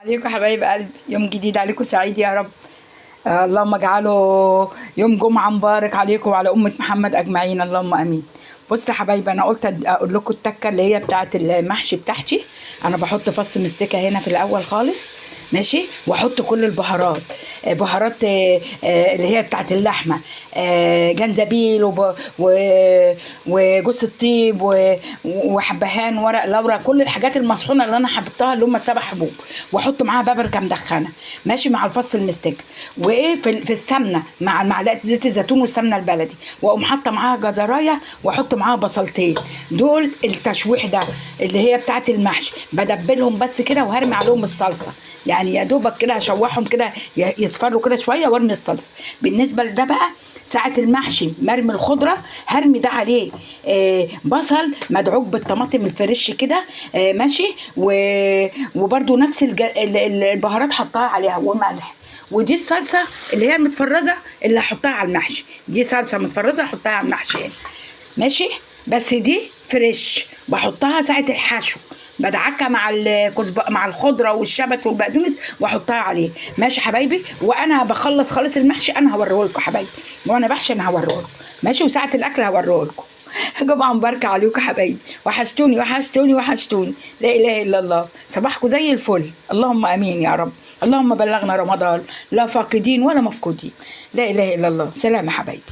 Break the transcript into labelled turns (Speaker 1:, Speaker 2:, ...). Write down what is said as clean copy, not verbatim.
Speaker 1: عليكم حبايب قلبي، يوم جديد عليكم سعيد يا رب. اللهم اجعله يوم جمعة مبارك عليكم وعلى أمة محمد أجمعين، اللهم آمين. بص يا حبايبي، أنا قلت أقول لكم التكة اللي هي بتاعة المحشي بتاعتي. أنا بحط فص مستكة هنا في الأول خالص، ماشي، واحط كل البهارات. بهارات اللي هي بتاعت اللحمه، جنزبيل وجوز الطيب وحبهان ورق لورا، كل الحاجات المصحونه اللي انا حطيتها اللي هم 7 حبوب، واحط معاها بابريكا مدخنه، ماشي، مع الفص المستك، وايه في السمنه مع معلقه زيت الزيتون والسمنه البلدي، واقوم حاطه معاها جزرايه واحط معاها بصلتين. دول التشويح ده اللي هي بتاعت المحشي، بدبلهم بس كده وهرمي عليهم الصلصه، يعني يا دوبك كده هشوحهم كده يصفروا كده شويه وارمي الصلصه. بالنسبه لده بقى، ساعة المحشي مرمي الخضرة هرمي ده عليه بصل مدعوك بالطماطم الفريش كده، ماشي، وبرده نفس البهارات حطها عليها وملح. ودي الصلصة اللي هي المتفرزة اللي هحطها على المحشي، دي صلصة متفرزة احطها على المحشي هنا، ماشي. بس دي فريش بحطها ساعة الحشو، بدعكها مع الخضره والشبت والبقدونس واحطها عليه، ماشي حبايبي. وانا بخلص خالص المحشي انا هوريه لكم حبايبي، وانا بحشي انا هوريه لكم، ماشي، وساعه الاكل هوريه لكم. جمعه مباركه عليكم حبايبي، وحشتوني وحشتوني وحشتوني، لا اله الا الله، صباحكم زي الفل، اللهم امين يا رب. اللهم بلغنا رمضان لا فاقدين ولا مفقودين، لا اله الا الله. سلام يا حبايبي.